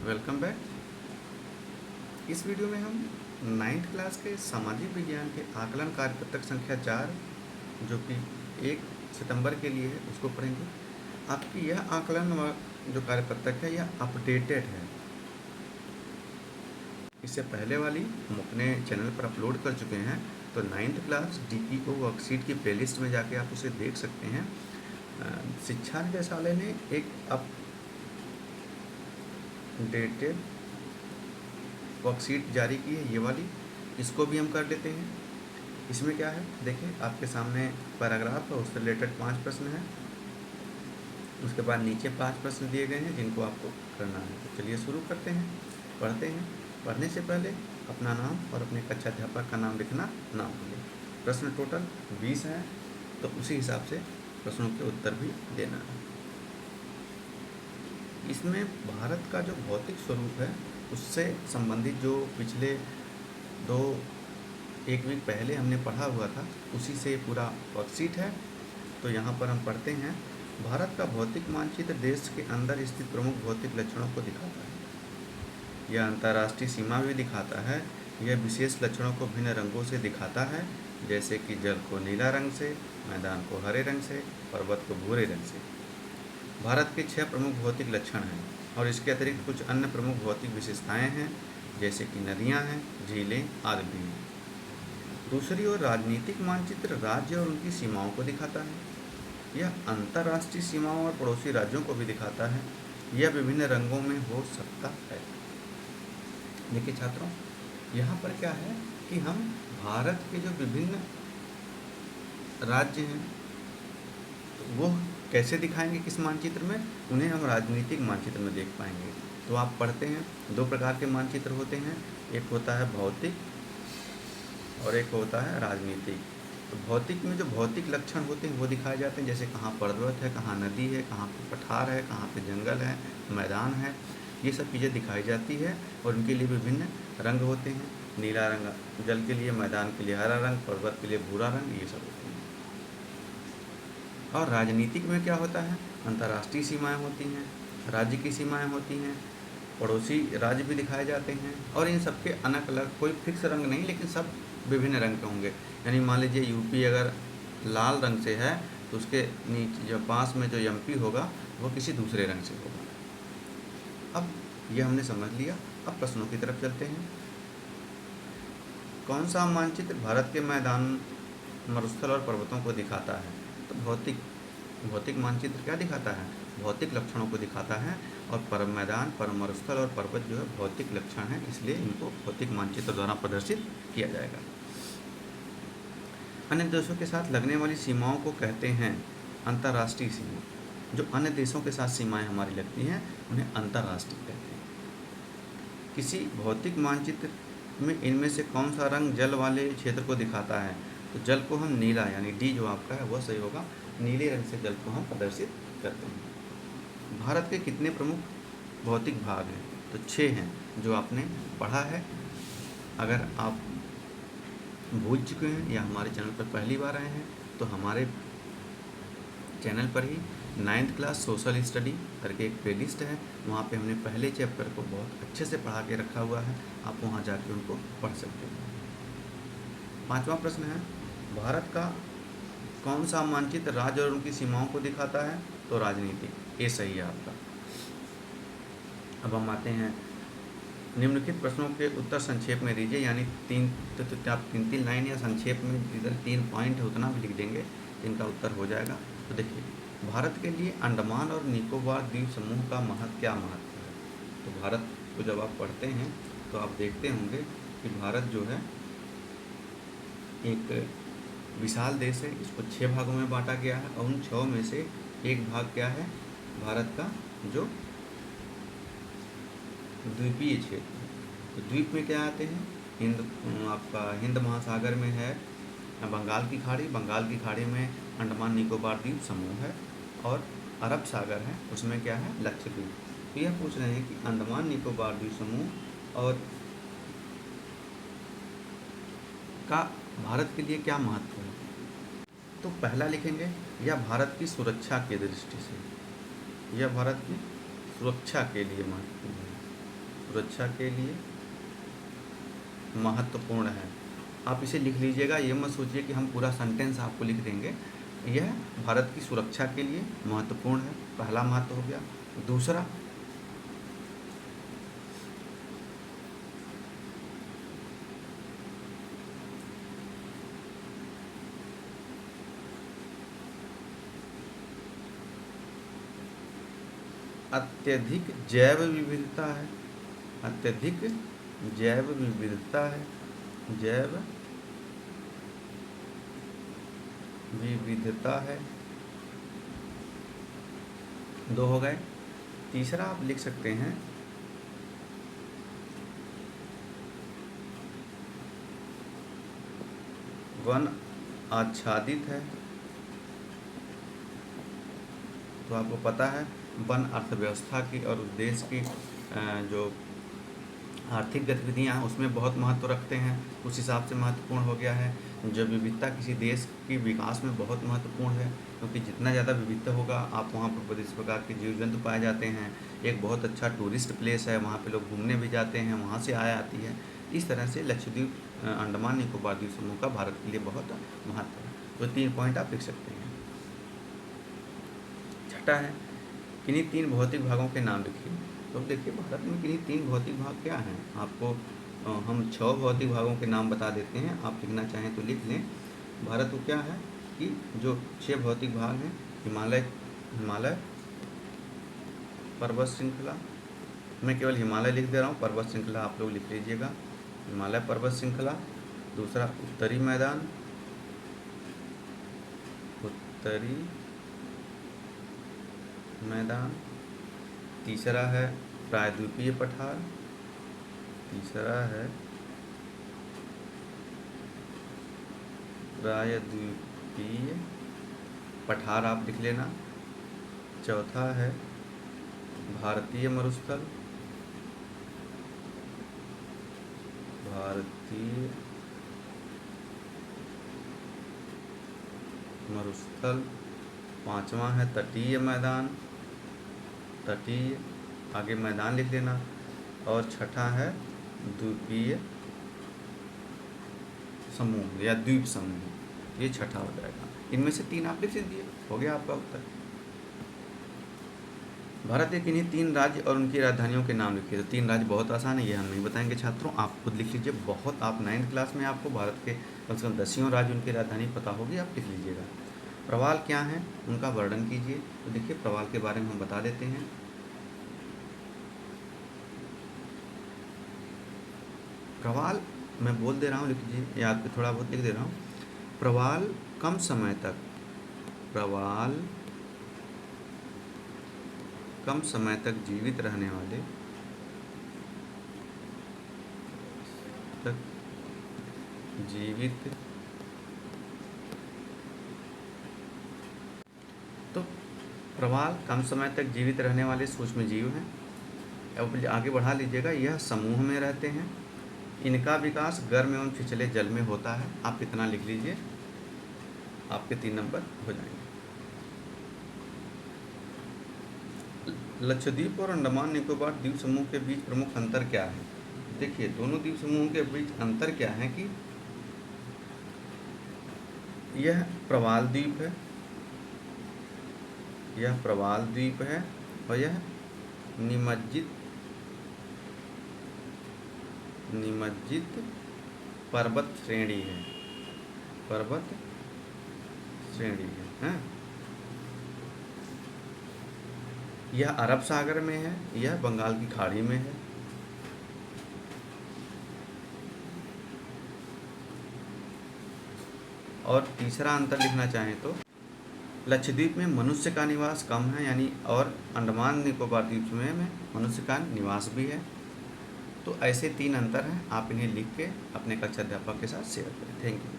Welcome back. इस video में हम 9th क्लास के सामाजिक विज्ञान के आकलन कार्यपत्रक संख्या 4 जो कि 1 सितंबर के लिए है उसको पढ़ेंगे। आपकी यह आकलन जो कार्यपत्रक है यह अपडेटेड है। इससे पहले वाली हम अपने चैनल पर अपलोड कर चुके हैं, तो 9th क्लास DPO वर्कशीट की प्लेलिस्ट में जाके आप उसे देख सकते हैं। शिक्षा निदेशालय ने एक अपडेटेड वर्कशीट जारी की है, ये वाली। इसको भी हम कर लेते हैं। इसमें क्या है देखिए, आपके सामने पैराग्राफ है, उससे रिलेटेड 5 प्रश्न हैं। उसके बाद नीचे 5 प्रश्न दिए गए हैं जिनको आपको करना है। तो चलिए शुरू करते हैं, पढ़ते हैं। पढ़ने से पहले अपना नाम और अपने कक्षा अध्यापक का नाम लिखना ना भूलें। प्रश्न टोटल 20 हैं, तो उसी हिसाब से प्रश्नों के उत्तर भी देना है। इसमें भारत का जो भौतिक स्वरूप है उससे संबंधित जो पिछले एक वीक पहले हमने पढ़ा हुआ था उसी से पूरा वर्कशीट है। तो यहाँ पर हम पढ़ते हैं। भारत का भौतिक मानचित्र देश के अंदर स्थित प्रमुख भौतिक लक्षणों को दिखाता है। यह अंतर्राष्ट्रीय सीमा भी दिखाता है। यह विशेष लक्षणों को भिन्न रंगों से दिखाता है, जैसे कि जल को नीला रंग से, मैदान को हरे रंग से, पर्वत को भूरे रंग से। भारत के 6 प्रमुख भौतिक लक्षण हैं और इसके अतिरिक्त कुछ अन्य प्रमुख भौतिक विशेषताएं हैं, जैसे कि नदियां हैं, झीलें आदि भी हैं। दूसरी ओर राजनीतिक मानचित्र राज्य और उनकी सीमाओं को दिखाता है। यह अंतर्राष्ट्रीय सीमाओं और पड़ोसी राज्यों को भी दिखाता है। यह विभिन्न रंगों में हो सकता है। देखिए छात्रों, यहाँ पर क्या है कि हम भारत के जो विभिन्न राज्य हैं वो कैसे दिखाएंगे, किस मानचित्र में, उन्हें हम राजनीतिक मानचित्र में देख पाएंगे। तो आप पढ़ते हैं, 2 प्रकार के मानचित्र होते हैं, एक होता है भौतिक और एक होता है राजनीतिक। तो भौतिक में जो भौतिक लक्षण होते हैं वो दिखाए जाते हैं, जैसे कहाँ पर्वत है, कहाँ नदी है, कहाँ पे पठार है, कहाँ पे जंगल है, मैदान है, ये सब चीज़ें दिखाई जाती है। और उनके लिए विभिन्न रंग होते हैं, नीला रंग जल के लिए, मैदान के लिए हरा रंग, पर्वत के लिए भूरा रंग, ये सब होते हैं। और राजनीतिक में क्या होता है, अंतर्राष्ट्रीय सीमाएं होती हैं, राज्य की सीमाएं होती हैं, पड़ोसी राज्य भी दिखाए जाते हैं। और इन सबके अलग अलग कोई फिक्स रंग नहीं, लेकिन सब विभिन्न रंग के होंगे। यानी मान लीजिए यूपी अगर लाल रंग से है तो उसके नीचे जो पास में जो MP होगा वो किसी दूसरे रंग से होगा। अब ये हमने समझ लिया। अब प्रश्नों की तरफ चलते हैं। कौन सा मानचित्र भारत के मैदान, मरुस्थल और पर्वतों को दिखाता है? तो भौतिक मानचित्र क्या दिखाता है? भौतिक लक्षणों को दिखाता है। और मैदान, मरुस्थल और पर्वत जो है भौतिक लक्षण है, इसलिए इनको भौतिक मानचित्र द्वारा प्रदर्शित किया जाएगा। अन्य देशों के साथ लगने वाली सीमाओं को कहते हैं अंतर्राष्ट्रीय सीमा। जो अन्य देशों के साथ सीमाएं हमारी लगती हैं उन्हें अंतर्राष्ट्रीय कहते हैं। किसी भौतिक मानचित्र में इनमें से कौन सा रंग जल वाले क्षेत्र को दिखाता है? तो जल को हम नीला, यानी D जो आपका है वह सही होगा, नीले रंग से जल को हम प्रदर्शित करते हैं। भारत के कितने प्रमुख भौतिक भाग हैं? तो 6 हैं, जो आपने पढ़ा है। अगर आप भूल चुके हैं या हमारे चैनल पर पहली बार आए हैं तो हमारे चैनल पर ही 9th क्लास सोशल स्टडी करके एक प्लेलिस्ट है, वहाँ पे हमने पहले चैप्टर को बहुत अच्छे से पढ़ा के रखा हुआ है, आप वहाँ जाके उनको पढ़ सकते हैं। 5वां प्रश्न है, भारत का कौन सा मानचित्र राज्य और उनकी सीमाओं को दिखाता है? तो राजनीतिक, ये सही है आपका। अब हम आते हैं, निम्नलिखित प्रश्नों के उत्तर संक्षेप में दीजिए, यानी आप 3 लाइन या संक्षेप में इधर 3 पॉइंट है उतना भी लिख देंगे, इनका उत्तर हो जाएगा। तो देखिए, भारत के लिए अंडमान और निकोबार द्वीप समूह का क्या महत्व है? तो भारत को जब आप पढ़ते हैं तो आप देखते होंगे कि भारत जो है एक विशाल देश है। इसको 6 भागों में बांटा गया है और उन 6 में से एक भाग क्या है, भारत का जो द्वीपीय क्षेत्र। तो द्वीप में क्या आते हैं, हिंद महासागर में है बंगाल की खाड़ी, बंगाल की खाड़ी में अंडमान निकोबार द्वीप समूह है, और अरब सागर है, उसमें क्या है, लक्षद्वीप। तो यह पूछ रहे हैं कि अंडमान निकोबार द्वीप समूह और का भारत के लिए क्या महत्व है? तो पहला लिखेंगे, यह भारत की सुरक्षा की दृष्टि से, यह भारत की सुरक्षा के लिए महत्वपूर्ण है। सुरक्षा के लिए महत्वपूर्ण है। आप इसे लिख लीजिएगा, ये मत सोचिए कि हम पूरा सेंटेंस आपको लिख देंगे। यह भारत की सुरक्षा के लिए महत्वपूर्ण है, पहला महत्व हो गया। दूसरा, अत्यधिक जैव विविधता है, अत्यधिक जैव विविधता है, जैव विविधता है। दो हो गए। तीसरा आप लिख सकते हैं वन आच्छादित है। तो आपको पता है वन अर्थव्यवस्था की और उस देश की जो आर्थिक गतिविधियाँ हैं उसमें बहुत महत्व रखते हैं, उस हिसाब से महत्वपूर्ण हो गया है। जो विविधता किसी देश की विकास में बहुत महत्वपूर्ण है, क्योंकि जितना ज़्यादा विविधता होगा आप वहाँ पर इस प्रकार के जीव जंतु पाए जाते हैं। एक बहुत अच्छा टूरिस्ट प्लेस है, वहाँ पे लोग घूमने भी जाते हैं, वहाँ से आय आती है। इस तरह से लक्षद्वीप अंडमान निकोबार द्वीप समूह का भारत के लिए बहुत महत्व है। तो 3 पॉइंट आप लिख सकते हैं। छठा है किन्हीं 3 भौतिक भागों के नाम लिखिए। तो देखिए भारत में किन्हीं 3 भौतिक भाग क्या हैं। आपको हम 6 भौतिक भागों के नाम बता देते हैं, आप लिखना चाहें तो लिख लें। भारत को क्या है कि जो 6 भौतिक भाग हैं, हिमालय पर्वत श्रृंखला, मैं केवल हिमालय लिख दे रहा हूँ, पर्वत श्रृंखला आप लोग लिख लीजिएगा। हिमालय पर्वत श्रृंखला। दूसरा उत्तरी मैदान, उत्तरी मैदान। तीसरा है प्रायद्वीपीय पठार, तीसरा है प्रायद्वीपीय पठार आप लिख लेना। चौथा है भारतीय मरुस्थल, भारतीय मरुस्थल। पांचवा है तटीय मैदान, तटीय, आगे मैदान लिख लेना। और छठा है द्वीपीय समूह या द्वीप समूह, ये छठा हो जाएगा। इनमें से 3 आप लिख दीजिए, हो गया आपका उत्तर। भारत के किन्हीं 3 राज्य और उनकी राजधानियों के नाम लिखिए। तो 3 राज्य बहुत आसान है, ये हम नहीं बताएंगे छात्रों, आप खुद लिख लीजिए। बहुत आप 9th क्लास में आपको भारत के कम से कम 10 राज्य उनकी राजधानी पता होगी, आप लिख लीजिएगा। प्रवाल क्या हैं, उनका वर्णन कीजिए। तो देखिए प्रवाल के बारे में हम बता देते हैं। प्रवाल मैं बोल दे रहा हूँ, लिख लीजिए, या आपको थोड़ा बहुत लिख दे रहा हूँ। प्रवाल कम समय तक, प्रवाल कम समय तक जीवित रहने वाले, तो प्रवाल कम समय तक जीवित रहने वाले सूक्ष्म जीव हैं। अब आगे बढ़ा लीजिएगा, यह समूह में रहते हैं। इनका विकास गर्म एवं छिछले जल में होता है। आप इतना लिख लीजिए, आपके 3 नंबर हो जाएंगे। लक्षद्वीप और अंडमान निकोबार द्वीप समूह के बीच प्रमुख अंतर क्या है। देखिए दोनों द्वीप समूहों के बीच अंतर क्या है कि यह प्रवाल द्वीप है, यह प्रवाल द्वीप है, और यह निमज्जित पर्वत श्रेणी है, पर्वत श्रेणी है। यह अरब सागर में है, यह बंगाल की खाड़ी में है। और तीसरा अंतर लिखना चाहें तो लक्षद्वीप में मनुष्य का निवास कम है, यानी, और अंडमान निकोबार द्वीप समूह में मनुष्य का निवास भी है। तो ऐसे 3 अंतर हैं, आप इन्हें लिख के अपने कक्षा अध्यापक के साथ शेयर करें। Thank you.